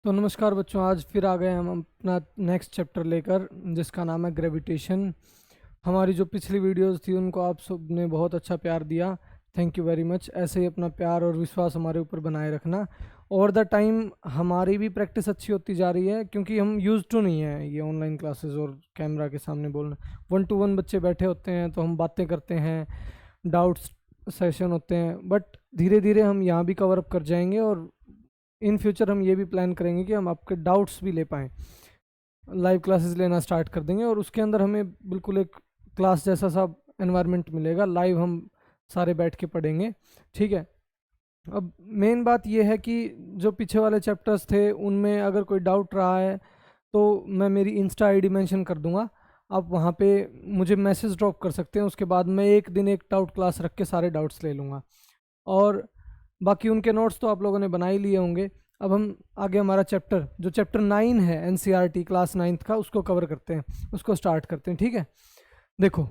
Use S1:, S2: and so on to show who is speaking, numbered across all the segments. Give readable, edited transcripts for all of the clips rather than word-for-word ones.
S1: तो नमस्कार बच्चों, आज फिर आ गए हम अपना नेक्स्ट चैप्टर लेकर, जिसका नाम है ग्रेविटेशन। हमारी जो पिछली वीडियोस थी उनको आप सब ने बहुत अच्छा प्यार दिया। Thank you very much. ऐसे ही अपना प्यार और विश्वास हमारे ऊपर बनाए रखना। ओवर द टाइम हमारी भी प्रैक्टिस अच्छी होती जा रही है, क्योंकि हम यूज टू नहीं है ये ऑनलाइन क्लासेस और कैमरा के सामने बोलना। 1 to 1 बच्चे बैठे होते हैं तो हम बातें करते हैं, डाउट्स सेशन होते हैं, बट धीरे धीरे हम यहाँ भी कवर अप कर जाएंगे। और इन फ्यूचर हम ये भी प्लान करेंगे कि हम आपके डाउट्स भी ले पाएँ। लाइव क्लासेस लेना स्टार्ट कर देंगे और उसके अंदर हमें बिल्कुल एक क्लास जैसा सा एनवायरनमेंट मिलेगा। लाइव हम सारे बैठ के पढ़ेंगे, ठीक है। अब मेन बात यह है कि जो पीछे वाले चैप्टर्स थे उनमें अगर कोई डाउट रहा है तो मैं मेरी इंस्टा आईडी मेंशन कर दूंगा। आप वहाँ पे मुझे मैसेज ड्रॉप कर सकते हैं। उसके बाद मैं एक दिन एक डाउट क्लास रख के सारे डाउट्स ले लूँगा। और बाकी उनके नोट्स तो आप लोगों ने बना ही लिए होंगे। अब हम आगे हमारा चैप्टर जो चैप्टर 9 है एनसीईआरटी क्लास 9th का, उसको कवर करते हैं, उसको स्टार्ट करते हैं, ठीक है। देखो,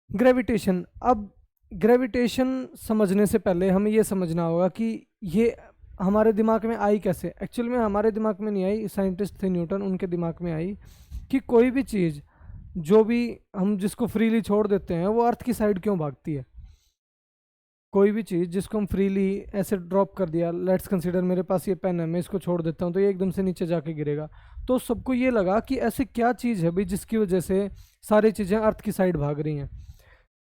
S1: ग्रेविटेशन। अब ग्रेविटेशन समझने से पहले हमें ये समझना होगा कि ये हमारे दिमाग में आई कैसे। एक्चुअल में हमारे दिमाग में नहीं आई, साइंटिस्ट थे न्यूटन, उनके दिमाग में आई कि कोई भी चीज़ जो भी हम जिसको फ्रीली छोड़ देते हैं वो अर्थ की साइड क्यों भागती है। कोई भी चीज़ जिसको हम फ्रीली ऐसे ड्रॉप कर दिया, लेट्स कंसीडर मेरे पास ये पेन है, मैं इसको छोड़ देता हूँ तो ये एकदम से नीचे जाके गिरेगा। तो सबको ये लगा कि ऐसे क्या चीज़ है भाई जिसकी वजह से सारी चीज़ें अर्थ की साइड भाग रही हैं।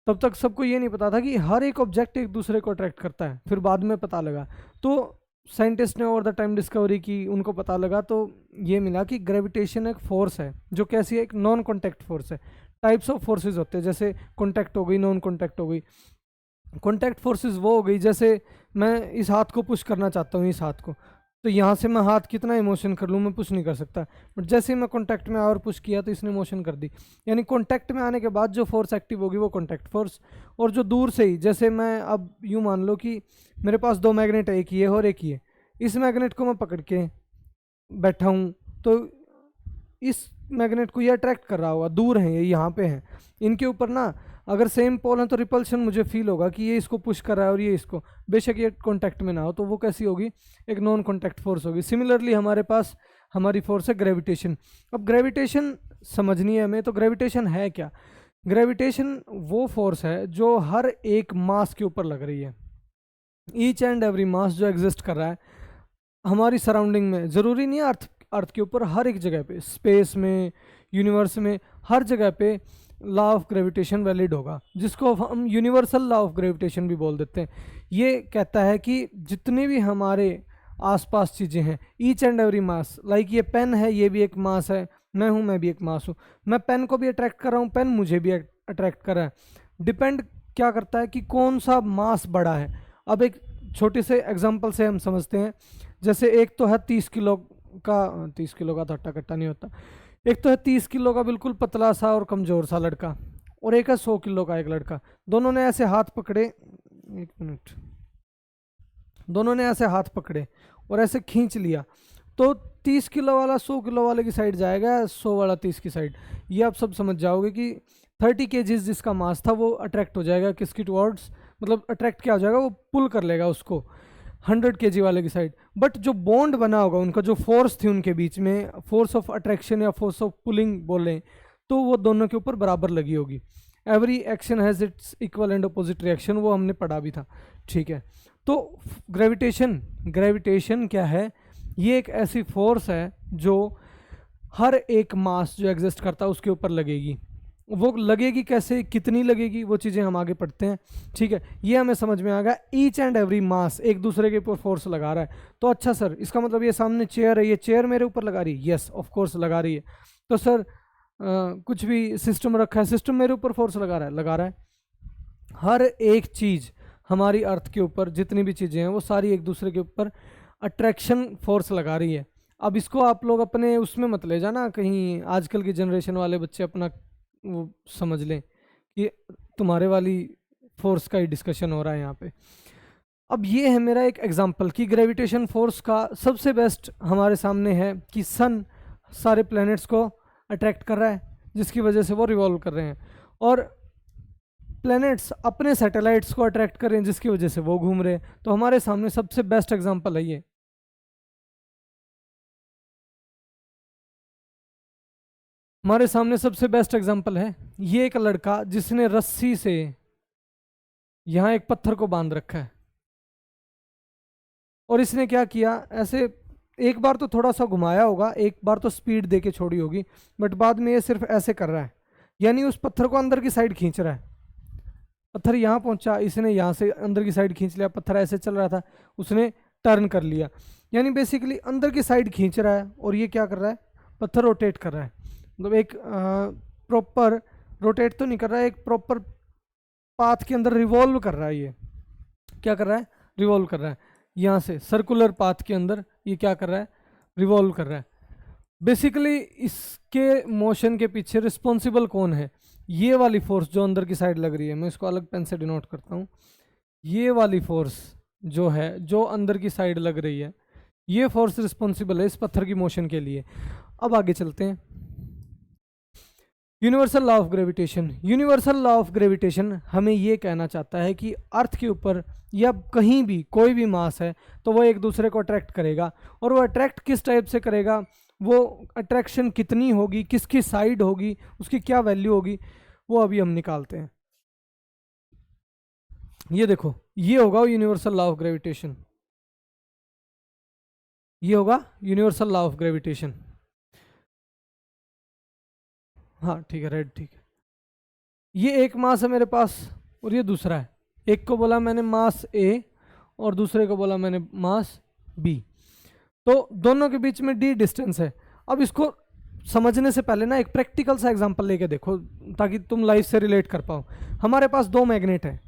S1: तब तक सबको ये नहीं पता था कि हर एक ऑब्जेक्ट एक दूसरे को अट्रैक्ट करता है। फिर बाद में पता लगा, तो साइंटिस्ट ने ओवर द टाइम डिस्कवरी की, उनको पता लगा, तो ये मिला कि ग्रेविटेशन एक फोर्स है जो कैसी है, एक नॉन कॉन्टैक्ट फोर्स है। टाइप्स ऑफ फोर्सेज होते हैं, जैसे कॉन्टैक्ट हो गई, नॉन कॉन्टैक्ट हो गई। कॉन्टैक्ट फोर्सेस वो हो गई, जैसे मैं इस हाथ को पुश करना चाहता हूँ, इस हाथ को, तो यहाँ से मैं हाथ कितना इमोशन कर लूँ मैं पुश नहीं कर सकता, बट जैसे ही मैं कॉन्टैक्ट में आया और पुश किया तो इसने मोशन कर दी। यानी कॉन्टैक्ट में आने के बाद जो फोर्स एक्टिव होगी वो कॉन्टैक्ट फोर्स। और जो दूर से ही, जैसे मैं अब यूँ मान लो कि मेरे पास दो मैग्नेट है, एक ये और एक ये। इस मैग्नेट को मैं पकड़ के बैठा हूँ तो इस मैग्नेट को ये अट्रैक्ट कर रहा होगा, दूर है ये, यहाँ पे है। इनके ऊपर ना अगर सेम पोल है तो रिपल्शन मुझे फील होगा कि ये इसको पुश कर रहा है और ये इसको, बेशक ये कॉन्टैक्ट में ना हो, तो वो कैसी होगी, एक नॉन कॉन्टैक्ट फोर्स होगी। सिमिलरली हमारे पास हमारी फोर्स है ग्रेविटेशन। अब ग्रेविटेशन समझनी है हमें, तो ग्रेविटेशन है क्या। ग्रेविटेशन वो फोर्स है जो हर एक मास के ऊपर लग रही है। ईच एंड एवरी मास जो एग्जिस्ट कर रहा है हमारी सराउंडिंग में, ज़रूरी नहीं है अर्थ अर्थ के ऊपर, हर एक जगह पे, स्पेस में, यूनिवर्स में, हर जगह पे लॉ ऑफ ग्रेविटेशन वैलिड होगा, जिसको हम यूनिवर्सल लॉ ऑफ ग्रेविटेशन भी बोल देते हैं। ये कहता है कि जितने भी हमारे आसपास चीज़ें हैं, each and every mass, like ये पेन है, ये भी एक मास है, मैं हूँ, मैं भी एक मास हूँ। मैं पेन को भी अट्रैक्ट कर रहा हूँ, पेन मुझे भी अट्रैक्ट कर रहा है। डिपेंड क्या करता है कि कौन सा मास बड़ा है। अब एक छोटे से एग्जाम्पल से हम समझते हैं। जैसे एक तो है 30 किलो का, 30 किलो का तो हट्टा कट्टा नहीं होता। एक तो है 30 किलो का बिल्कुल पतला सा और कमज़ोर सा लड़का, और एक है 100 किलो का एक लड़का। दोनों ने ऐसे हाथ पकड़े, एक मिनट, दोनों ने ऐसे हाथ पकड़े और ऐसे खींच लिया, तो 30 किलो वाला 100 किलो वाले की साइड जाएगा, 100 वाला 30 की साइड। ये आप सब समझ जाओगे कि 30 kg जिसका मास था वो अट्रैक्ट हो जाएगा किसकी टुवर्ड्स, मतलब अट्रैक्ट क्या हो जाएगा, वो पुल कर लेगा उसको 100 kg वाले की साइड। बट जो बॉन्ड बना होगा उनका, जो फोर्स थी उनके बीच में, फोर्स ऑफ अट्रैक्शन या फोर्स ऑफ पुलिंग बोलें, तो वो दोनों के ऊपर बराबर लगी होगी। Every action has its equal and opposite reaction, वो हमने पढ़ा भी था, ठीक है। तो ग्रेविटेशन, ग्रेविटेशन क्या है, ये एक ऐसी फोर्स है जो हर एक मास जो एग्जिस्ट करता है उसके ऊपर लगेगी। वो लगेगी कैसे, कितनी लगेगी, वो चीज़ें हम आगे पढ़ते हैं, ठीक है। ये हमें समझ में आ गया, ईच एंड एवरी मास एक दूसरे के ऊपर फोर्स लगा रहा है। तो अच्छा सर, इसका मतलब ये सामने चेयर है, ये चेयर मेरे ऊपर लगा रही है, यस ऑफ कोर्स लगा रही है। तो सर कुछ भी सिस्टम रखा है, सिस्टम मेरे ऊपर फोर्स लगा रहा है, लगा रहा है। हर एक चीज़ हमारी अर्थ के ऊपर, जितनी भी चीज़ें हैं वो सारी एक दूसरे के ऊपर अट्रैक्शन फोर्स लगा रही है। अब इसको आप लोग अपने उसमें मत ले जाना कहीं, आजकल की जनरेशन वाले बच्चे अपना वो समझ लें कि तुम्हारे वाली फोर्स का ही डिस्कशन हो रहा है यहाँ पे। अब ये है मेरा एक एग्जांपल कि ग्रेविटेशन फोर्स का सबसे बेस्ट हमारे सामने है कि सन सारे प्लैनेट्स को अट्रैक्ट कर रहा है, जिसकी वजह से वो रिवॉल्व कर रहे हैं, और प्लैनेट्स अपने सैटेलाइट्स को अट्रैक्ट कर रहे हैं, जिसकी वजह से वो घूम रहे हैं। तो हमारे सामने सबसे बेस्ट एग्जांपल है ये। हमारे सामने सबसे बेस्ट एग्जांपल है ये एक लड़का जिसने रस्सी से यहां एक पत्थर को बांध रखा है, और इसने क्या किया, ऐसे एक बार तो थोड़ा सा घुमाया होगा, एक बार तो स्पीड दे के छोड़ी होगी, बट बाद में ये सिर्फ ऐसे कर रहा है, यानी उस पत्थर को अंदर की साइड खींच रहा है। पत्थर यहाँ पहुंचा, इसने यहाँ से अंदर की साइड खींच लिया, पत्थर ऐसे चल रहा था, उसने टर्न कर लिया, यानी बेसिकली अंदर की साइड खींच रहा है, और ये क्या कर रहा है, पत्थर रोटेट कर रहा है। मतलब एक प्रॉपर रोटेट तो नहीं कर रहा है, एक प्रॉपर पाथ के अंदर रिवॉल्व कर रहा है। ये क्या कर रहा है, रिवॉल्व कर रहा है, यहाँ से सर्कुलर पाथ के अंदर ये क्या कर रहा है, रिवॉल्व कर रहा है। बेसिकली इसके मोशन के पीछे रिस्पॉन्सिबल कौन है, ये वाली फोर्स जो अंदर की साइड लग रही है, मैं इसको अलग पेन से डिनोट करता हूँ। ये वाली फोर्स जो है, जो अंदर की साइड लग रही है, ये फोर्स रिस्पॉन्सिबल है इस पत्थर की मोशन के लिए। अब आगे चलते हैं। Universal law of gravitation. Universal law of gravitation हमें ये कहना चाहता है कि अर्थ के ऊपर या कहीं भी कोई भी मास है तो वो एक दूसरे को अट्रैक्ट करेगा, और वो अट्रैक्ट किस टाइप से करेगा, वो अट्रैक्शन कितनी होगी, किसकी साइड होगी, उसकी क्या वैल्यू होगी, वो अभी हम निकालते हैं। ये देखो, ये होगा यूनिवर्सल लॉ ऑफ ग्रेविटेशन, ये होगा यूनिवर्सल लॉ ऑफ ग्रेविटेशन। हाँ ठीक है, रेड ठीक है। ये एक मास है मेरे पास और ये दूसरा है, एक को बोला मैंने मास ए और दूसरे को बोला मैंने मास बी, तो दोनों के बीच में डी डिस्टेंस है। अब इसको समझने से पहले ना एक प्रैक्टिकल सा एग्जांपल लेके देखो ताकि तुम लाइफ से रिलेट कर पाओ। हमारे पास दो मैग्नेट है,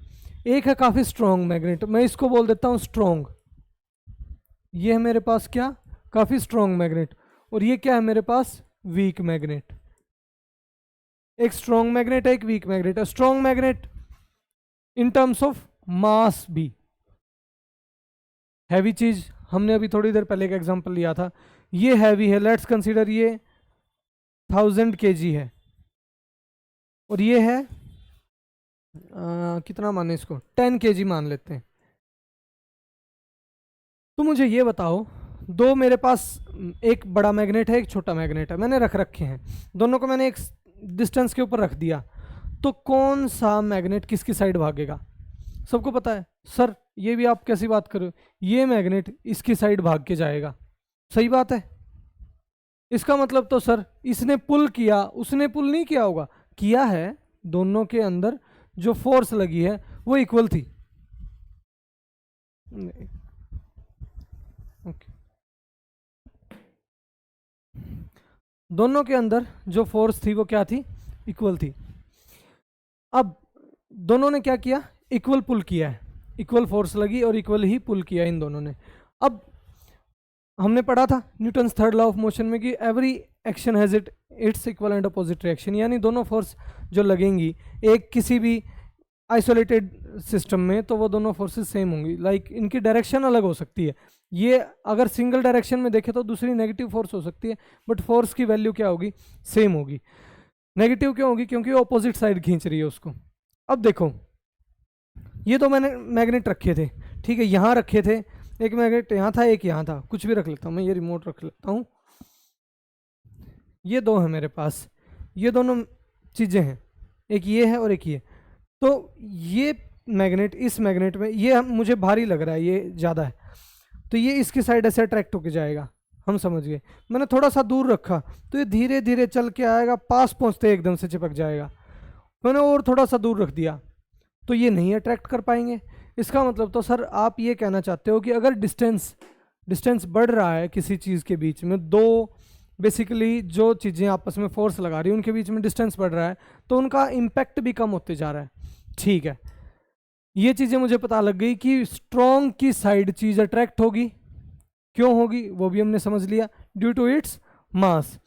S1: एक है काफ़ी स्ट्रॉन्ग मैग्नेट, मैं इसको बोल देता हूँ स्ट्रॉन्ग, ये है मेरे पास क्या, काफ़ी स्ट्रॉन्ग मैग्नेट, और ये क्या है मेरे पास, वीक मैग्नेट। एक स्ट्रॉन्ग मैग्नेट है, एक वीक मैग्नेट है। Strong magnet in terms of mass भी, हैवी चीज, हमने अभी थोड़ी देर पहले का एग्जांपल लिया था, ये हैवी है, लेट्स कंसीडर ये 1000 kg है, और ये है कितना माने इसको, 10 kg मान लेते हैं। तो मुझे ये बताओ, दो मेरे पास एक बड़ा मैग्नेट है, एक छोटा मैग्नेट है, मैंने रख रखे हैं, दोनों को मैंने एक डिस्टेंस के ऊपर रख दिया, तो कौन सा मैग्नेट किसकी साइड भागेगा? सबको पता है सर, ये भी आप कैसी बात कर रहे हो, ये मैग्नेट इसकी साइड भाग के जाएगा, सही बात है। इसका मतलब तो सर इसने पुल किया, उसने पुल नहीं किया होगा, किया है, दोनों के अंदर जो फोर्स लगी है वो इक्वल थी। ओके, दोनों के अंदर जो फोर्स थी वो क्या थी, इक्वल थी। अब दोनों ने क्या किया, इक्वल पुल किया है, इक्वल फोर्स लगी और इक्वल ही पुल किया इन दोनों ने। अब हमने पढ़ा था Newton's third law of motion में कि every action has its equal and opposite reaction, यानी दोनों फोर्स जो लगेंगी एक किसी भी आइसोलेटेड सिस्टम में तो वो दोनों फोर्सेस सेम होंगी, लाइक इनकी डायरेक्शन अलग हो सकती है। ये अगर सिंगल डायरेक्शन में देखें तो दूसरी नेगेटिव फोर्स हो सकती है, बट फोर्स की वैल्यू क्या होगी, सेम होगी। नेगेटिव क्यों होगी, क्योंकि ऑपोजिट साइड खींच रही है उसको। अब देखो, ये तो मैंने मैग्नेट रखे थे, ठीक है, यहाँ रखे थे, एक मैग्नेट यहाँ था, एक यहाँ था, कुछ भी रख लेता हूँ मैं, ये रिमोट रख लेता हूँ, ये दो है मेरे पास, ये दोनों चीज़ें हैं, एक ये है और एक ये। तो ये मैग्नेट इस मैग्नेट में, ये मुझे भारी लग रहा है, ये ज़्यादा है, तो ये इसकी साइड ऐसे अट्रैक्ट होके जाएगा, हम समझ गए। मैंने थोड़ा सा दूर रखा तो ये धीरे धीरे चल के आएगा, पास पहुँचते एकदम से चिपक जाएगा। मैंने और थोड़ा सा दूर रख दिया तो ये नहीं अट्रैक्ट कर पाएंगे। इसका मतलब तो सर आप ये कहना चाहते हो कि अगर डिस्टेंस बढ़ रहा है किसी चीज़ के बीच में, दो बेसिकली जो चीज़ें आपस में फोर्स लगा रही है उनके बीच में डिस्टेंस बढ़ रहा है, तो उनका इम्पैक्ट भी कम होते जा रहा है। ठीक है, ये चीज़ें मुझे पता लग गई कि स्ट्रॉन्ग की साइड चीज़ अट्रैक्ट होगी, क्यों होगी वो भी हमने समझ लिया, ड्यू टू इट्स मास,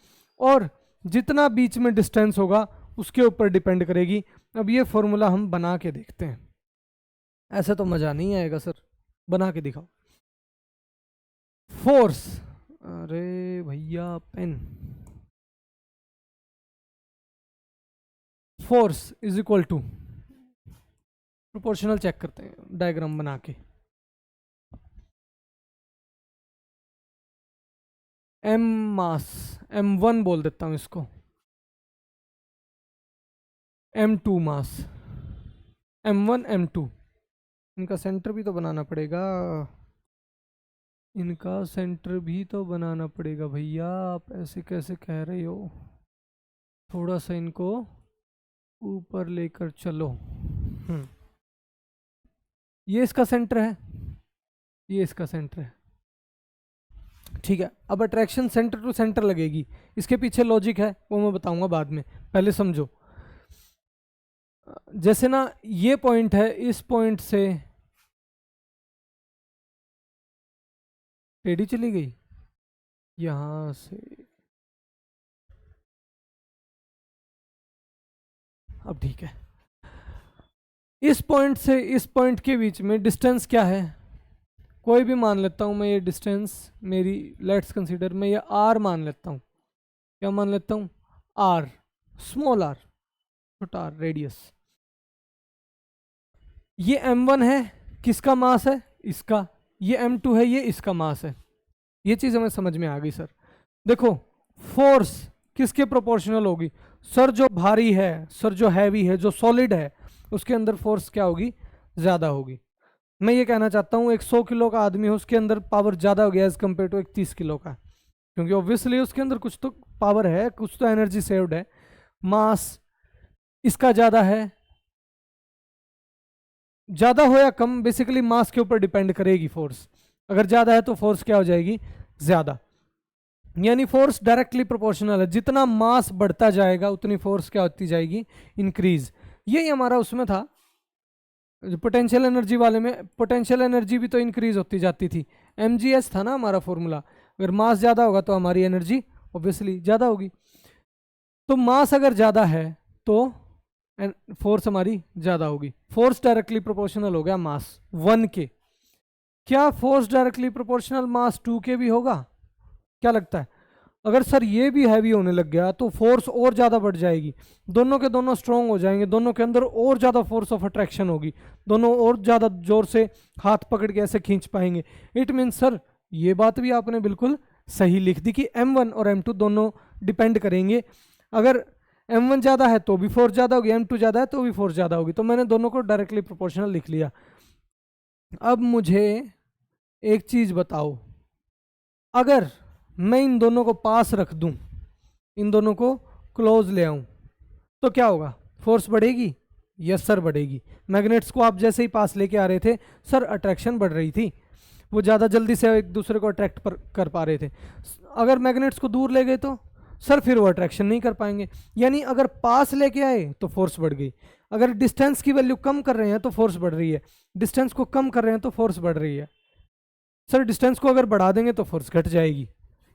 S1: और जितना बीच में डिस्टेंस होगा उसके ऊपर डिपेंड करेगी। अब ये फॉर्मूला हम बना के देखते हैं, ऐसे तो मज़ा नहीं आएगा सर, बना के दिखाओ। फोर्स, अरे भैया pen, force is equal to, proportional check करते हैं डायग्राम बना के, एम मास, M1 बोल देता हूँ इसको, m2 मास, m1 m2, इनका सेंटर भी तो बनाना पड़ेगा, इनका सेंटर भी तो बनाना पड़ेगा भैया, आप ऐसे कैसे कह रहे हो, थोड़ा सा इनको ऊपर लेकर चलो। ये इसका सेंटर है, ये इसका सेंटर है, ठीक है। अब अट्रैक्शन सेंटर टू सेंटर लगेगी, इसके पीछे लॉजिक है वो मैं बताऊंगा बाद में, पहले समझो। जैसे ना ये पॉइंट है, इस पॉइंट से टेढ़ी चली गई, यहां से, अब ठीक है। इस पॉइंट से इस पॉइंट के बीच में डिस्टेंस क्या है, कोई भी मान लेता हूं मैं, ये डिस्टेंस मेरी, लेट्स कंसीडर मैं ये r मान लेता हूं, क्या मान लेता हूं, r, स्मॉल r, छोटा r, रेडियस। ये m1 है, किसका मास है, इसका, ये m2 है, ये इसका मास है। ये चीज़ हमें समझ में आ गई सर। देखो फोर्स किसके प्रोपोर्शनल होगी, सर जो भारी है, सर जो हैवी है, जो सॉलिड है, उसके अंदर फोर्स क्या होगी, ज़्यादा होगी। मैं ये कहना चाहता हूँ एक 100 किलो का आदमी है, उसके अंदर पावर ज़्यादा हो गया एज कम्पेयर टू एक 30 किलो का, क्योंकि ऑब्वियसली उसके अंदर कुछ तो पावर है, कुछ तो एनर्जी सेव्ड है। मास इसका ज़्यादा है, ज़्यादा हो या कम बेसिकली मास के ऊपर डिपेंड करेगी फोर्स। अगर ज़्यादा है तो फोर्स क्या हो जाएगी, ज़्यादा, यानी फोर्स डायरेक्टली प्रोपोर्शनल है, जितना मास बढ़ता जाएगा उतनी फोर्स क्या होती जाएगी, इंक्रीज। यही हमारा उसमें था पोटेंशियल एनर्जी वाले में, पोटेंशियल एनर्जी भी तो इंक्रीज होती जाती थी, mgs था ना हमारा फॉर्मूला। अगर मास ज़्यादा होगा तो हमारी एनर्जी ऑब्वियसली ज़्यादा होगी। तो मास अगर ज़्यादा है तो फोर्स हमारी ज़्यादा होगी। फोर्स डायरेक्टली प्रोपोर्शनल हो गया मास 1 के। क्या फोर्स डायरेक्टली प्रोपोर्शनल मास 2 के भी होगा, क्या लगता है? अगर सर ये भी हैवी होने लग गया तो फोर्स और ज़्यादा बढ़ जाएगी, दोनों के दोनों स्ट्रॉन्ग हो जाएंगे, दोनों के अंदर और ज़्यादा फोर्स ऑफ अट्रैक्शन होगी, दोनों और ज़्यादा जोर से हाथ पकड़ के ऐसे खींच पाएंगे। इट मीन्स सर ये बात भी आपने बिल्कुल सही लिख दी कि m1 और m2 दोनों डिपेंड करेंगे। अगर m1 ज़्यादा है तो भी फोर्स ज़्यादा होगी, m2 ज़्यादा है तो भी फोर्स ज़्यादा होगी। तो मैंने दोनों को डायरेक्टली प्रोपोर्शनल लिख लिया। अब मुझे एक चीज़ बताओ, अगर मैं इन दोनों को पास रख दूं, इन दोनों को क्लोज ले आऊं, तो क्या होगा, फोर्स बढ़ेगी? यस सर बढ़ेगी। मैग्नेट्स को आप जैसे ही पास लेके आ रहे थे सर अट्रैक्शन बढ़ रही थी, वो ज़्यादा जल्दी से एक दूसरे को अट्रैक्ट कर पा रहे थे। अगर मैग्नेट्स को दूर ले गए तो सर फिर वो अट्रैक्शन नहीं कर पाएंगे। यानी अगर पास लेके आए तो फोर्स बढ़ गई, अगर डिस्टेंस की वैल्यू कम कर रहे हैं तो फोर्स बढ़ रही है, डिस्टेंस को कम कर रहे हैं तो फोर्स बढ़ रही है। सर डिस्टेंस को अगर बढ़ा देंगे तो फोर्स घट जाएगी।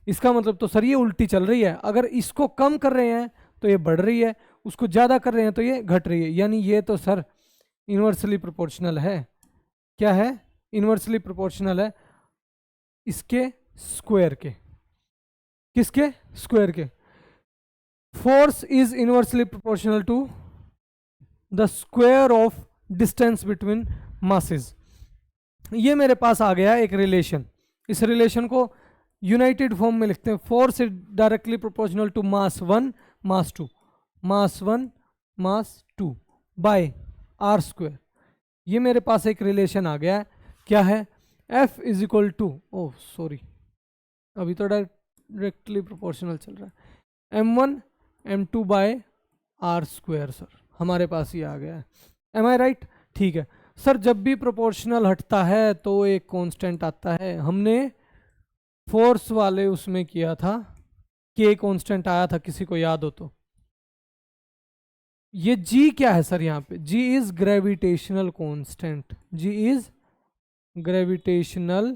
S1: इसका मतलब तो सर ये उल्टी चल रही है, अगर इसको कम कर रहे हैं तो ये बढ़ रही है, उसको ज़्यादा कर रहे हैं तो ये घट रही है। यानी ये तो सर इन्वर्सली प्रोपोर्शनल है। क्या है? इन्वर्सली प्रोपोर्शनल है इसके स्क्वायर के। किसके? स्क्वायर के। Force is inversely proportional to the square of distance between masses. ये मेरे पास आ गया एक रिलेशन। इस रिलेशन को यूनाइटेड फॉर्म में लिखते हैं, force is directly proportional to mass 1 mass 2, mass 1 mass 2 by R square. ये मेरे पास एक रिलेशन आ गया है। क्या है? F is equal to, oh sorry अभी तो डायरेक्टली प्रोपोर्शनल चल रहा है, m1 m2 by R square. Sir हमारे पास ये आ गया है। एम आई राइट? ठीक है सर, जब भी प्रोपोर्शनल हटता है तो एक कांस्टेंट आता है। हमने फोर्स वाले उसमें किया था, के कांस्टेंट आया था, किसी को याद हो तो? ये जी क्या है सर यहाँ पे? G is gravitational constant, G is gravitational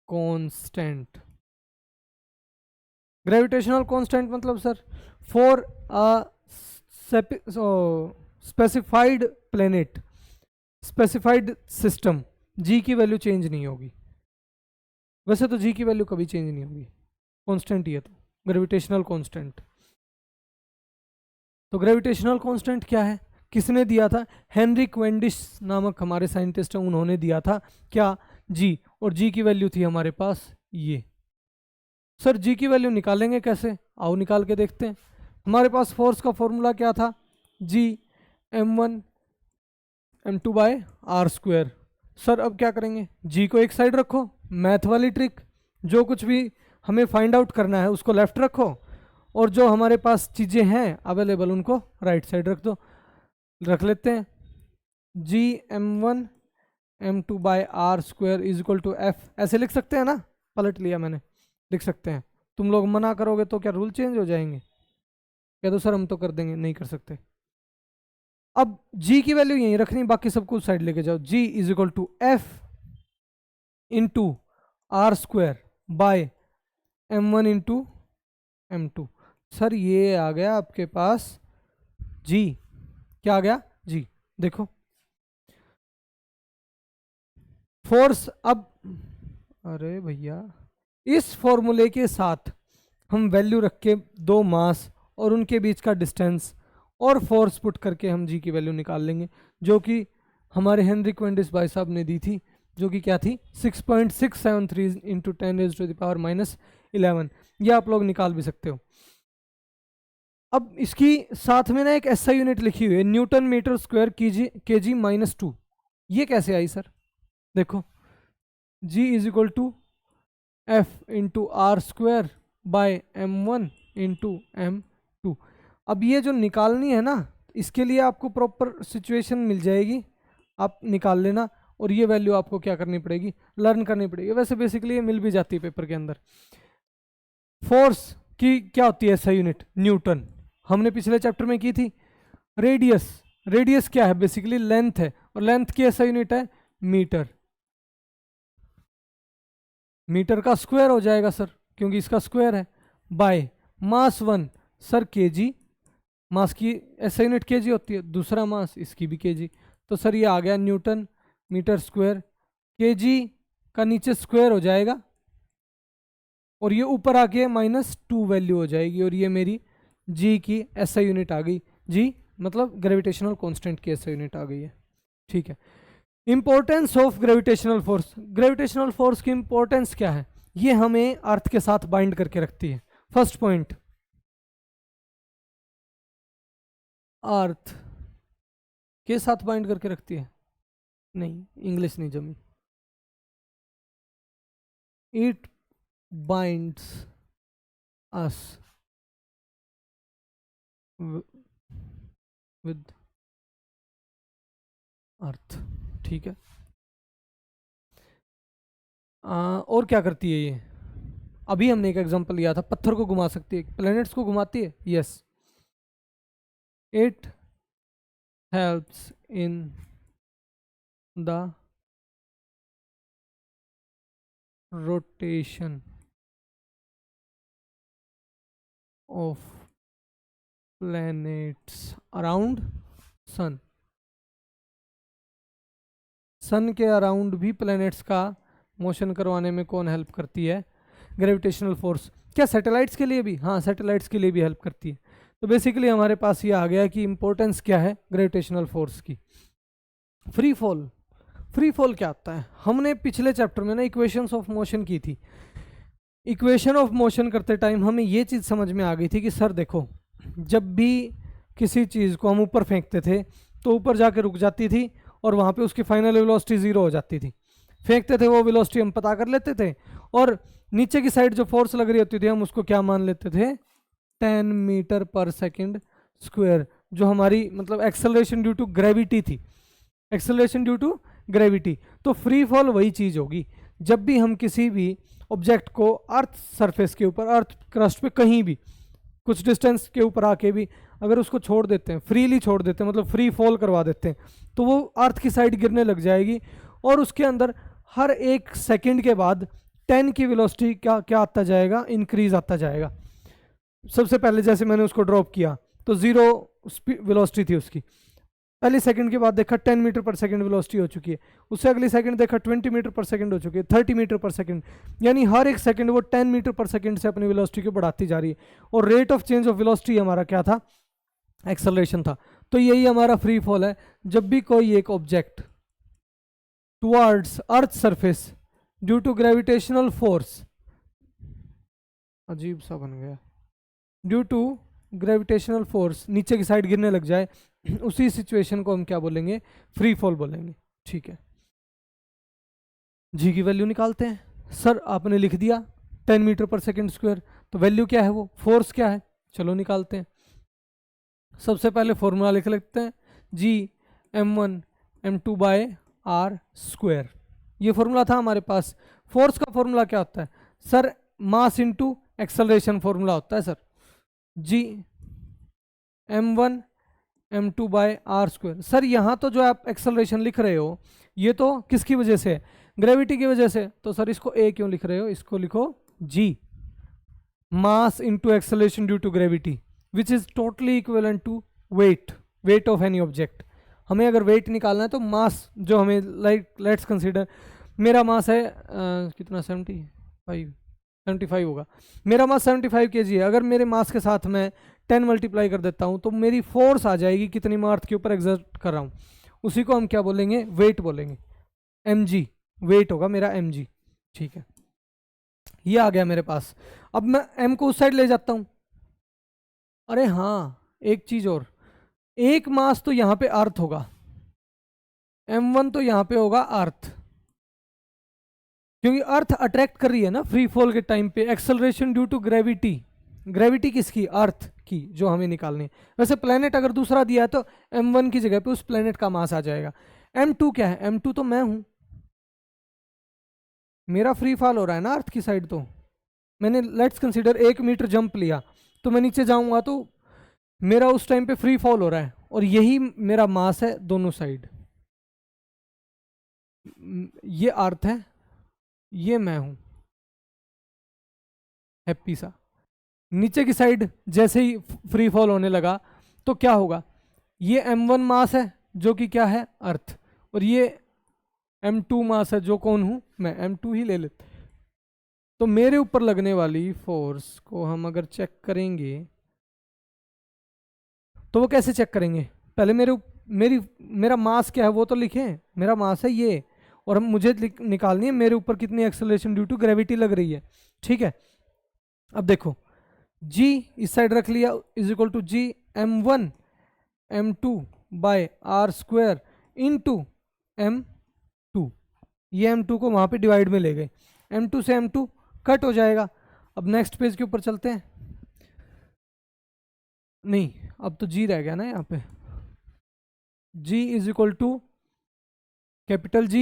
S1: constant. Gravitational constant मतलब sir for a specified planet, specified system, G की वैल्यू चेंज नहीं होगी। वैसे तो जी की वैल्यू कभी चेंज नहीं होगी, कांस्टेंट ही है, तो ग्रेविटेशनल कांस्टेंट। तो ग्रेविटेशनल कांस्टेंट क्या है, किसने दिया था? हेनरी क्वेंडिश नामक हमारे साइंटिस्ट हैं, उन्होंने दिया था। क्या? जी। और जी की वैल्यू थी हमारे पास ये। सर जी की वैल्यू निकालेंगे कैसे? आओ निकाल के देखते हैं। हमारे पास फोर्स का फॉर्मूला क्या था? G m1 m2 by R square. Sir अब क्या करेंगे, जी को एक साइड रखो, मैथ वाली ट्रिक, जो कुछ भी हमें फाइंड आउट करना है उसको लेफ्ट रखो, और जो हमारे पास चीज़ें हैं अवेलेबल उनको राइट साइड रख दो। रख लेते हैं G m1 m2 by R square is equal to F, ऐसे लिख सकते हैं ना, पलट लिया मैंने, लिख सकते हैं। तुम लोग मना करोगे तो क्या रूल चेंज हो जाएंगे? कह दो सर हम तो कर देंगे, नहीं कर सकते। अब g की वैल्यू यहीं रखनी, बाकी सब कुछ साइड लेके जाओ। g is equal to F into R square by m1 into m2। सर ये आ गया आपके पास g, क्या आ गया g, देखो फोर्स। अब अरे भैया इस फॉर्मूले के साथ हम वैल्यू रख के दो मास और उनके बीच का डिस्टेंस और फोर्स पुट करके हम जी की वैल्यू निकाल लेंगे, जो कि हमारे हेनरी क्वेंडिस भाई साहब ने दी थी, जो कि क्या थी 6.673 इंटू 10⁻⁻11। ये आप लोग निकाल भी सकते हो। अब इसकी साथ में ना एक एसआई यूनिट लिखी हुई है, न्यूटन मीटर स्क्वायर केजी -2। ये कैसे आई सर? देखो G is equal to F into R square by m1 into m2। अब ये जो निकालनी है ना, इसके लिए आपको प्रॉपर सिचुएशन मिल जाएगी, आप निकाल लेना, और ये वैल्यू आपको क्या करनी पड़ेगी, लर्न करनी पड़ेगी। वैसे बेसिकली ये मिल भी जाती है पेपर के अंदर। फोर्स की क्या होती है एसआई यूनिट? न्यूटन, हमने पिछले चैप्टर में की थी। रेडियस, रेडियस क्या है? बेसिकली लेंथ है, और लेंथ की एसआई यूनिट है मीटर। मीटर का स्क्वायर हो जाएगा सर, क्योंकि इसका स्क्वायर है, बाय मास 1 सर केजी, मास की एसआई यूनिट केजी होती है, दूसरा मास इसकी भी केजी। तो सर ये आ गया न्यूटन मीटर स्क्वायर, केजी का नीचे स्क्वायर हो जाएगा और ये ऊपर आके -2 वैल्यू हो जाएगी, और ये मेरी जी की एसआई यूनिट आ गई। जी मतलब ग्रेविटेशनल कांस्टेंट की एसआई यूनिट आ गई है। ठीक है, importance of gravitational force. Gravitational force की इंपॉर्टेंस क्या है? ये हमें अर्थ के साथ बाइंड करके रखती है। फर्स्ट पॉइंट, अर्थ के साथ बाइंड करके रखती है, नहीं इंग्लिश नहीं जमी। इट बाइंड्स अस विद अर्थ। ठीक है, और क्या करती है ये? अभी हमने एक एग्जांपल लिया था, पत्थर को घुमा सकती है, प्लैनेट्स को घुमाती है। Yes, it helps in the rotation of planets around sun. Sun के अराउंड भी प्लैनेट्स का मोशन करवाने में कौन हेल्प करती है? Gravitational force. क्या सैटेलाइट्स के लिए भी? हाँ, सैटेलाइट्स के लिए भी हेल्प करती है। तो बेसिकली हमारे पास ये आ गया कि इंपॉर्टेंस क्या है ग्रेविटेशनल फोर्स की। फ्री फॉल, फ्री फॉल क्या होता है? हमने पिछले चैप्टर में ना इक्वेशंस ऑफ मोशन की थी। इक्वेशन ऑफ मोशन करते टाइम हमें ये चीज़ समझ में आ गई थी कि सर देखो, जब भी किसी चीज़ को हम ऊपर फेंकते थे तो ऊपर जाके रुक जाती थी, और वहाँ पे उसकी फाइनल वेलोसिटी 0 हो जाती थी। फेंकते थे वो वेलोसिटी हम पता कर लेते थे, और नीचे की साइड जो फोर्स लग रही होती थी हम उसको क्या मान लेते थे? 10 मीटर पर सेकेंड स्क्वायर, जो हमारी मतलब एक्सेलरेशन ड्यू टू ग्रेविटी थी, एक्सेलरेशन ड्यू टू ग्रेविटी। तो फ्री फॉल वही चीज़ होगी, जब भी हम किसी भी ऑब्जेक्ट को अर्थ सरफेस के ऊपर, अर्थ क्रस्ट पे कहीं भी कुछ डिस्टेंस के ऊपर आके भी अगर उसको छोड़ देते हैं, फ्रीली छोड़ देते हैं, मतलब फ्री फॉल करवा देते हैं, तो वो अर्थ की साइड गिरने लग जाएगी, और उसके अंदर हर एक सेकंड के बाद 10 की वेलोसिटी क्या आता जाएगा? इंक्रीज आता जाएगा। सबसे पहले जैसे मैंने उसको ड्रॉप किया तो 0 वेलोसिटी थी उसकी, पहली सेकंड के बाद देखा 10 मीटर पर सेकंड वेलोसिटी हो चुकी है, उससे अगली सेकंड देखा 20 मीटर पर सेकंड हो चुकी है, 30 मीटर पर सेकंड, यानी हर एक सेकंड वो 10 मीटर पर सेकंड से अपनी वेलोसिटी को बढ़ाती जा रही है। और rate of change of velocity हमारा क्या था? एक्सेलरेशन था। तो यही हमारा फ्री फॉल है। जब भी कोई एक object towards earth surface due to gravitational force, अजीब सा बन गया, ड्यू टू ग्रेविटेशनल फोर्स नीचे की साइड गिरने लग जाए, उसी सिचुएशन को हम क्या बोलेंगे, फ्री फॉल बोलेंगे। ठीक है, जी की वैल्यू निकालते हैं। सर आपने लिख दिया 10 मीटर पर सेकेंड स्क्वायर, तो वैल्यू क्या है, वो फोर्स क्या है, चलो निकालते हैं। सबसे पहले फॉर्मूला लिख लेते हैं, G m1 m2 by R square, ये फॉर्मूला था हमारे पास। फोर्स का फॉर्मूला क्या होता है sir, mass into acceleration formula होता है sir, G m1 m2 by R square. Sir यहाँ तो जो आप एक्सेलरेशन लिख रहे हो ये तो किसकी वजह से है, ग्रेविटी की वजह से, तो सर इसको ए क्यों लिख रहे हो, इसको लिखो G, mass into acceleration due to gravity which is totally equivalent to weight, weight of any object. हमें अगर वेट निकालना है तो मास जो हमें, लाइक लेट्स कंसीडर मेरा मास है कितना 75 होगा, मेरा मास 75 kg है। अगर मेरे मास के साथ मैं 10 मल्टीप्लाई कर देता हूँ तो मेरी फोर्स आ जाएगी कितनी मैं अर्थ के ऊपर एग्जर्ट कर रहा हूँ, उसी को हम क्या बोलेंगे, वेट बोलेंगे, mg, वेट होगा मेरा mg। ठीक है, ये आ गया मेरे पास। अब मैं m को उस साइड ले जाता हूँ। अरे हाँ, एक चीज और, एक मास तो यहाँ पे अर्थ होगा, m1 तो यहाँ पे होगा अर्थ, क्योंकि अर्थ अट्रैक्ट कर रही है ना फ्री फॉल के टाइम पे, acceleration due to gravity, gravity किसकी, अर्थ की, जो हमें निकालनी है। वैसे प्लेनेट अगर दूसरा दिया है तो m1 की जगह पे उस प्लेनेट का मास आ जाएगा। m2 क्या है, m2 तो मैं हूं, मेरा फ्री फॉल हो रहा है ना अर्थ की साइड, तो मैंने लेट्स कंसीडर 1 मीटर जंप लिया, तो मैं नीचे जाऊंगा तो मेरा उस टाइम पे फ्री फॉल हो रहा है, और यही मेरा मास है दोनों साइड, ये अर्थ है, ये मैं हूं, हैप्पी सा। नीचे की साइड जैसे ही फ्री फॉल होने लगा तो क्या होगा, ये m1 मास है जो कि क्या है, अर्थ, और ये m2 मास है जो कौन हूं मैं, m2 ही ले लेते। तो मेरे ऊपर लगने वाली फोर्स को हम अगर चेक करेंगे तो वो कैसे चेक करेंगे, पहले मेरा मास क्या है वो तो लिखें, मेरा मास है ये, और हम मुझे निकालनी है मेरे ऊपर कितनी एक्सेलरेशन ड्यू टू ग्रेविटी लग रही है। ठीक है, अब देखो g इस साइड रख लिया, is equal to G m1 m2 by R square into m2, ये m2 को वहां पे डिवाइड में ले गए, m2 से m2 कट हो जाएगा। अब नेक्स्ट पेज के ऊपर चलते हैं, नहीं अब तो g रह गया ना यहाँ पे, g is equal to capital G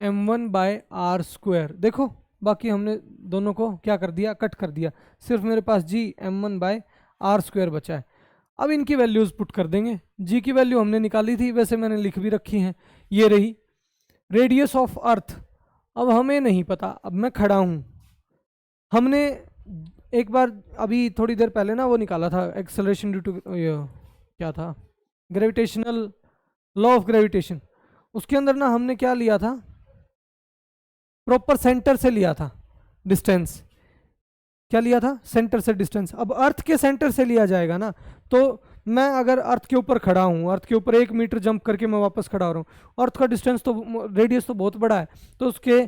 S1: m1 by R square. देखो बाकी हमने दोनों को क्या कर दिया, कट कर दिया, सिर्फ मेरे पास G m1 by R square बचा है। अब इनकी वैल्यूज पुट कर देंगे, G की वैल्यू हमने निकाली थी, वैसे मैंने लिख भी रखी है, ये रही। रेडियस ऑफ अर्थ, अब हमें नहीं पता, अब मैं खड़ा हूँ, हमने एक बार अभी थोड़ी देर पहले ना वो निकाला था एक्सेलरेशन ड्यू टू क्या था, ग्रेविटेशनल लॉ ऑफ ग्रेविटेशन, उसके अंदर ना हमने क्या लिया था, प्रॉपर सेंटर से लिया था डिस्टेंस, क्या लिया था, सेंटर से डिस्टेंस। अब अर्थ के सेंटर से लिया जाएगा ना, तो मैं अगर अर्थ के ऊपर खड़ा हूँ, अर्थ के ऊपर 1 मीटर जंप करके मैं वापस खड़ा हो रहा हूँ, अर्थ का डिस्टेंस तो, रेडियस तो बहुत बड़ा है, तो उसके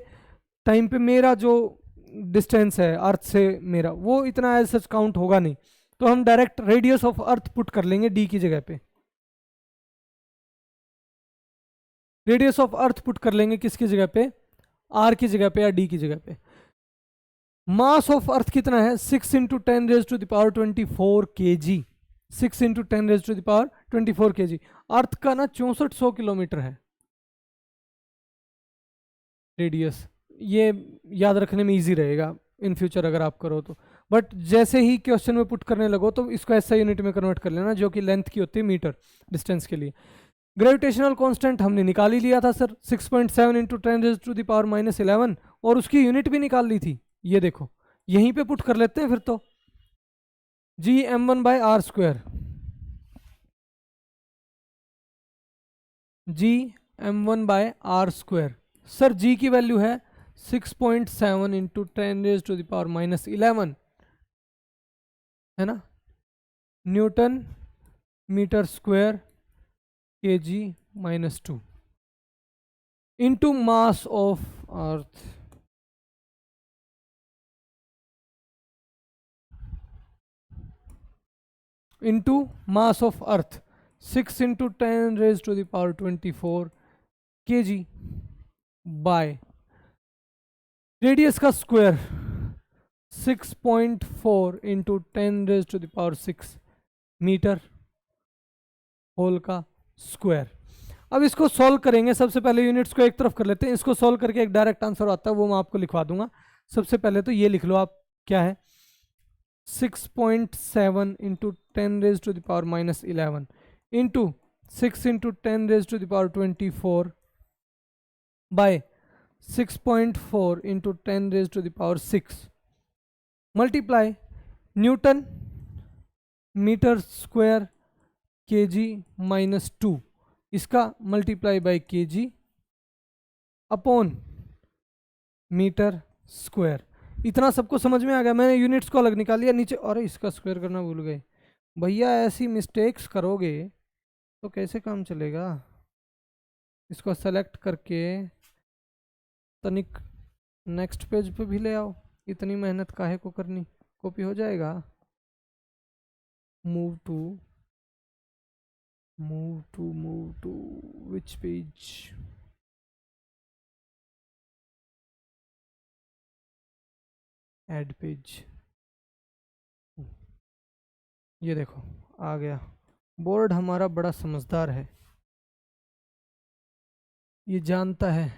S1: टाइम पे मेरा जो डिस्टेंस है अर्थ से मेरा, वो इतना एज सच काउंट होगा नहीं, तो हम direct radius of earth put कर लेंगे डी की जगह पे, रेडियस ऑफ अर्थ पुट कर लेंगे किसकी जगह पे, आर की जगह पे या डी की जगह पे। मास ऑफ अर्थ कितना है, 6 इंटू 10⁻24 kg, 6 इंटू 10⁻24 kg। अर्थ का ना 6400 किलोमीटर है रेडियस, ये याद रखने में इजी रहेगा इन फ्यूचर अगर आप करो तो, बट जैसे ही क्वेश्चन में पुट करने लगो तो इसको ऐसा यूनिट में कन्वर्ट कर लेना जो कि लेंथ की होती है मीटर डिस्टेंस के लिए। ग्रेविटेशनल कांस्टेंट हमने निकाल ही लिया था सर, 6.7 इंटू 10⁻⁻11, और उसकी यूनिट भी निकाल ली थी, ये देखो यहीं पे पुट कर लेते हैं फिर तो, G m1 by R square, G m1 by R square. Sir G की वैल्यू है 6.7 इंटू 10⁻11, है ना, newton metre square kg-2 into mass of earth, into mass of earth 6 into 10⁻⁴ kg by radius का स्क्वायर 6.4 इंटू 10⁻⁶ मीटर होल का square. अब इसको solve करेंगे। सबसे पहले यूनिट्स को एक तरफ कर लेते हैं। इसको सॉल्व करके एक डायरेक्ट आंसर आता है, वो मैं आपको लिखवा दूंगा। सबसे पहले तो ये लिख लो आप, क्या है 6.7 into 10⁻⁻11 into 6 into 10⁻24 by 6.4 into 10⁻6 multiply newton metre square kg -2, इसका multiply by kg upon metre square. इतना सबको समझ में आ गया? मैंने यूनिट्स को अलग निकाल लिया नीचे। अरे इसका स्क्वायर करना भूल गए भैया। ऐसी मिस्टेक्स करोगे तो कैसे काम चलेगा? इसको सेलेक्ट करके तनिक नेक्स्ट पेज पे भी ले आओ। इतनी मेहनत काहे को करनी? कॉपी हो जाएगा। Move to which page? Add page. ये देखो आ गया। बोर्ड हमारा बड़ा समझदार है, ये जानता है।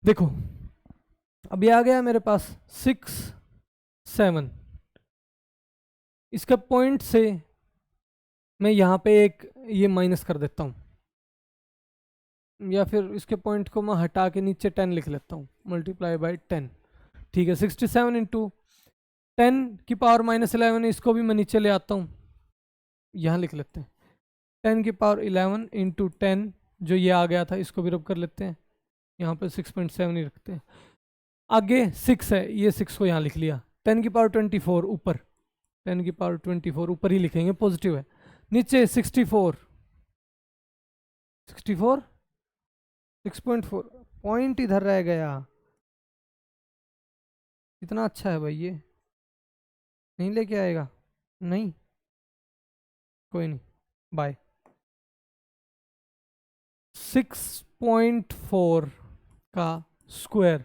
S1: देखो अब ये आ गया मेरे पास 6 7। इसका पॉइंट से मैं यहाँ पे एक ये माइनस कर देता हूँ, या फिर इसके पॉइंट को मैं हटा के नीचे 10 लिख लेता हूँ, मल्टीप्लाई बाय 10। ठीक है, 67 इंटू 10⁻11, इसको भी मैं नीचे ले आता हूँ, यहाँ लिख लेते हैं 10⁻11 इंटू 10, जो ये आ गया था इसको भी रब कर लेते हैं, यहाँ पे 6.7 ही रखते हैं। आगे 6 है, ये 6 को यहाँ लिख लिया। 10⁻24 ऊपर, 10⁻24 ऊपर ही लिखेंगे, पॉजिटिव है। नीचे 64 6.4 पॉइंट इधर रह गया। इतना अच्छा है भाई, ये नहीं लेके आएगा? नहीं, कोई नहीं, बाय। 6.4 का स्क्वायर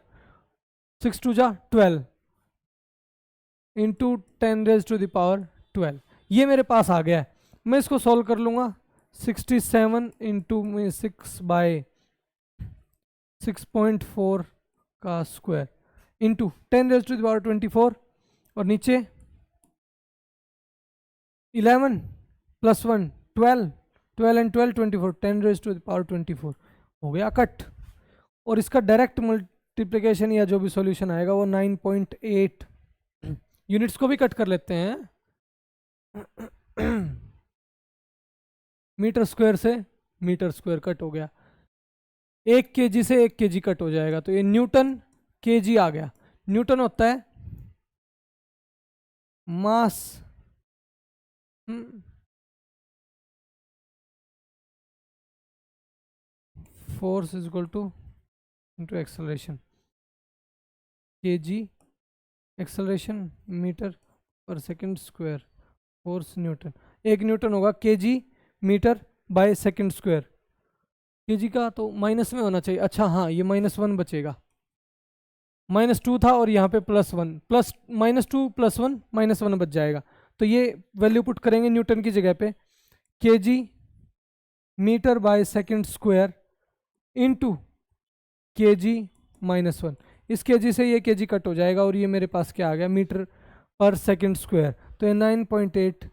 S1: 6 2 जा 12 इंटू 10⁻12, ये मेरे पास आ गया है। मैं इसको सॉल्व कर लूँगा। 67 इंटू में 6 बाय 6.4 का स्क्वायर इंटू 10⁻24, और नीचे 11 + 1 12, 12 and 12 24, 10⁻24 हो गया कट। और इसका डायरेक्ट मल्टीप्लिकेशन या जो भी सॉल्यूशन आएगा वो 9.8। यूनिट्स को भी कट कर लेते हैं। मीटर स्क्वायर से मीटर स्क्वायर कट हो गया, 1 kg से 1 kg कट हो जाएगा, तो ये न्यूटन kg आ गया। न्यूटन होता है mass force is equal to into acceleration, kg acceleration metre पर second square, force newton. 1 newton होगा kg metre by second square. kg का तो माइनस में होना चाहिए। अच्छा हाँ, ये -1 बचेगा, -2 था और यहाँ पे +1, प्लस -2 + 1 -1 बच जाएगा। तो ये वैल्यू पुट करेंगे न्यूटन की जगह पे, kg metre by second square into kg -1। इस kg से ये kg कट हो जाएगा और ये मेरे पास क्या आ गया, मीटर पर सेकंड स्क्वायर। तो ये 9.8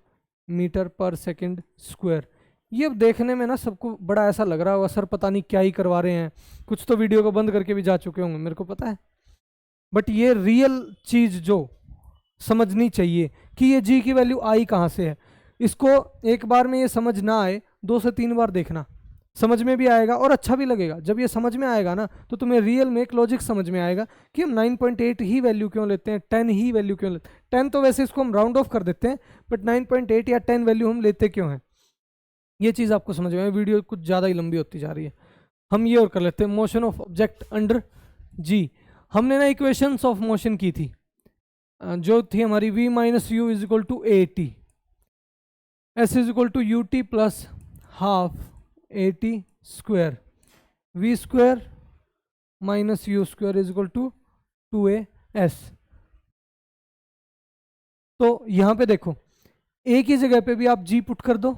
S1: मीटर पर सेकंड स्क्वायर। ये अब देखने में ना सबको बड़ा ऐसा लग रहा होगा, सर पता नहीं क्या ही करवा रहे हैं, कुछ तो वीडियो को बंद करके भी जा चुके होंगे, मेरे को पता है। बट ये रियल चीज़ जो समझनी चाहिए कि ये जी की वैल्यू आई कहाँ से है, इसको एक बार में ये समझ ना आए, 2 से 3 बार देखना, समझ में भी आएगा और अच्छा भी लगेगा। जब ये समझ में आएगा ना तो तुम्हें रियल में एक लॉजिक समझ में आएगा कि हम 9.8 ही वैल्यू क्यों लेते हैं, 10 ही वैल्यू क्यों लेते हैं। 10 तो वैसे इसको हम राउंड ऑफ कर देते हैं, बट 9.8 या 10 वैल्यू हम लेते क्यों हैं, ये चीज़ आपको समझ में। वीडियो कुछ ज़्यादा ही लंबी होती जा रही है। हम ये और कर लेते हैं, मोशन ऑफ ऑब्जेक्ट अंडर जी। हमने ना इक्वेशंस ऑफ मोशन की थी, जो थी हमारी v - u = AT। S is equal to U T plus half A T square V square minus U square is equal to 2a s। तो यहां पे देखो ए की जगह पे भी आप जी पुट कर दो,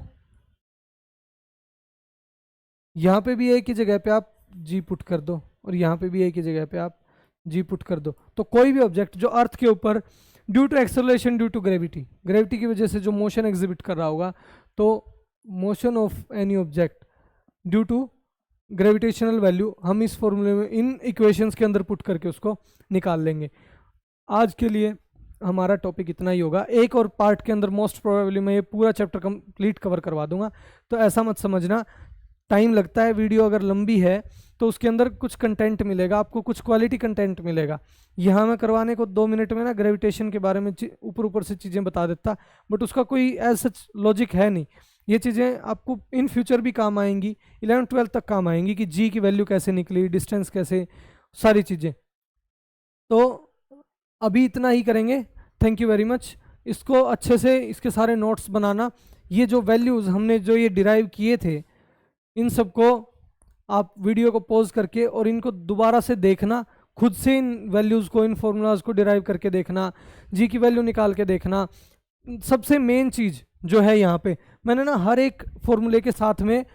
S1: यहां पे भी ए की जगह पे आप जी पुट कर दो, और यहां पे भी ए की जगह पे आप जी पुट कर दो। तो कोई भी ऑब्जेक्ट जो अर्थ के ऊपर due to acceleration due to gravity, gravity की वजह से जो मोशन एग्जिबिट कर रहा होगा, तो motion of any object due to gravitational value हम इस फॉर्मूले में इन इक्वेशंस के अंदर पुट करके उसको निकाल लेंगे। आज के लिए हमारा टॉपिक इतना ही होगा। एक और पार्ट के अंदर मोस्ट प्रोबेबली मैं ये पूरा चैप्टर कंप्लीट कवर करवा दूंगा, तो ऐसा मत समझना टाइम लगता है। वीडियो अगर लंबी है तो उसके अंदर कुछ कंटेंट मिलेगा आपको, कुछ क्वालिटी कंटेंट मिलेगा। यहाँ मैं करवाने को 2 मिनट में ना ग्रेविटेशन के बारे में ऊपर ऊपर से चीज़ें बता देता, बट उसका कोई एज सच लॉजिक है नहीं। ये चीज़ें आपको इन फ्यूचर भी काम आएंगी, 11th-12th तक काम आएंगी कि जी की वैल्यू कैसे निकली, डिस्टेंस कैसे, सारी चीज़ें। तो अभी इतना ही करेंगे। Thank you very much. इसको अच्छे से इसके सारे नोट्स बनाना, ये जो वैल्यूज़ हमने जो ये डिराइव किए थे, इन सबको आप वीडियो को पॉज करके और इनको दोबारा से देखना, खुद से इन वैल्यूज़ को, इन फॉर्मूलाज को डिराइव करके देखना, जी की वैल्यू निकाल के देखना। सबसे मेन चीज़ जो है यहाँ पे मैंने ना हर एक फॉर्मूले के साथ में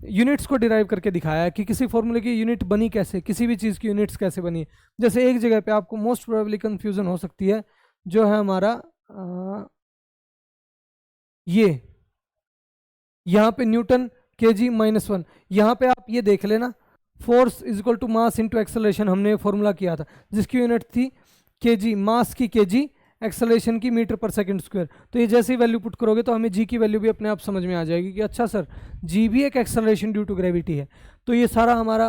S1: यूनिट्स को डिराइव करके दिखाया है कि किसी फॉर्मूले की यूनिट बनी कैसे, किसी भी चीज़ की यूनिट्स कैसे बनी। जैसे एक जगह पे आपको मोस्ट प्रोबेबली कंफ्यूजन हो सकती है, जो है हमारा ये यहाँ पे न्यूटन kg -1, यहाँ पे आप ये देख लेना, force is equal to mass into acceleration हमने फॉर्मूला किया था, जिसकी यूनिट थी kg, मास की kg, एक्सेलरेशन की मीटर पर सेकंड स्क्वायर। तो ये जैसे ही वैल्यू पुट करोगे तो हमें जी की वैल्यू भी अपने आप समझ में आ जाएगी कि अच्छा सर जी भी एक एक्सेलरेशन ड्यू टू ग्रेविटी है। तो ये सारा हमारा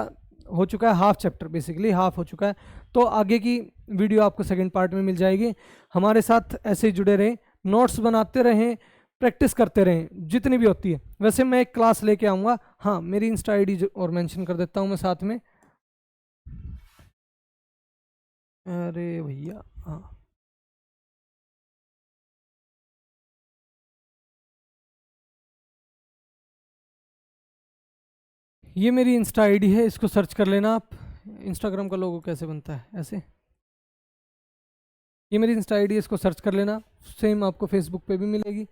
S1: हो चुका है, हाफ चैप्टर बेसिकली हाफ हो चुका है। तो आगे की वीडियो आपको सेकंड पार्ट में मिल जाएगी। हमारे साथ ऐसे ही जुड़े रहें, नोट्स बनाते रहें, प्रैक्टिस करते रहें जितनी भी होती है। वैसे मैं एक क्लास लेके आऊँगा, हाँ मेरी इंस्टा आईडी और मेंशन कर देता हूँ मैं साथ में। अरे भैया हाँ, ये मेरी इंस्टा आईडी है, इसको सर्च कर लेना आप। इंस्टाग्राम का लोगो कैसे बनता है, ऐसे। ये मेरी इंस्टा आईडी है, इसको सर्च कर लेना। सेम आपको फेसबुक पे भी मिलेगी,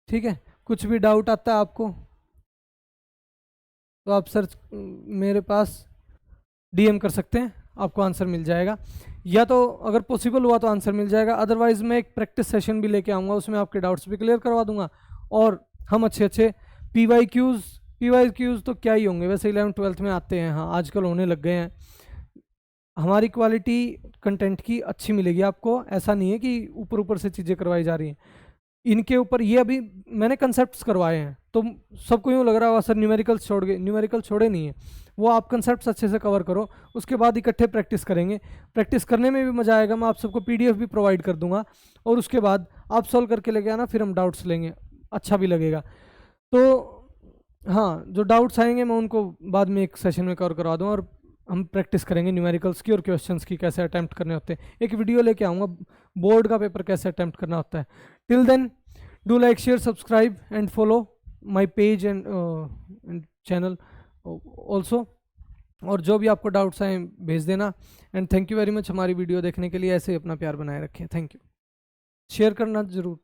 S1: ठीक है। कुछ भी डाउट आता है आपको तो आप सर्च मेरे पास डीएम कर सकते हैं, आपको आंसर मिल जाएगा। या तो अगर पॉसिबल हुआ तो आंसर मिल जाएगा, अदरवाइज मैं एक प्रैक्टिस सेशन भी लेके आऊँगा, उसमें आपके डाउट्स भी क्लियर करवा दूंगा। और हम अच्छे अच्छे पीवाईक्यूज़ तो क्या ही होंगे, वैसे 11th-12th में आते हैं, हाँ आजकल होने लग गए हैं। हमारी क्वालिटी कंटेंट की अच्छी मिलेगी आपको, ऐसा नहीं है कि ऊपर ऊपर से चीज़ें करवाई जा रही हैं। इनके ऊपर ये अभी मैंने कंसेप्ट्स करवाए हैं, तो सबको यूँ लग रहा होगा सर न्यूमेरिकल्स छोड़ गए, न्यूमेरिकल छोड़े नहीं है। वो आप कंसेप्ट्स अच्छे से कवर करो, उसके बाद इकट्ठे प्रैक्टिस करेंगे। प्रैक्टिस करने में भी मज़ा आएगा, मैं आप सबको पीडीएफ भी प्रोवाइड कर दूंगा, और उसके बाद आप सॉल्व करके लेके आना, फिर हम डाउट्स लेंगे, अच्छा भी लगेगा। तो हाँ, जो डाउट्स आएंगे मैं उनको बाद में एक सेशन में कवर करवा दूँ, और हम प्रैक्टिस करेंगे न्यूमेरिकल्स की और क्वेश्चंस की कैसे अटैम्प्ट करने होते हैं। एक वीडियो लेके आऊँगा बोर्ड का पेपर कैसे अटैम्प्ट करना होता है। Till then do like, share, subscribe and follow my page and channel also। और जो भी आपको डाउट्स आए भेज देना। And thank you very much हमारी वीडियो देखने के लिए। ऐसे ही अपना प्यार बनाए रखें। Thank you. शेयर करना ज़रूर।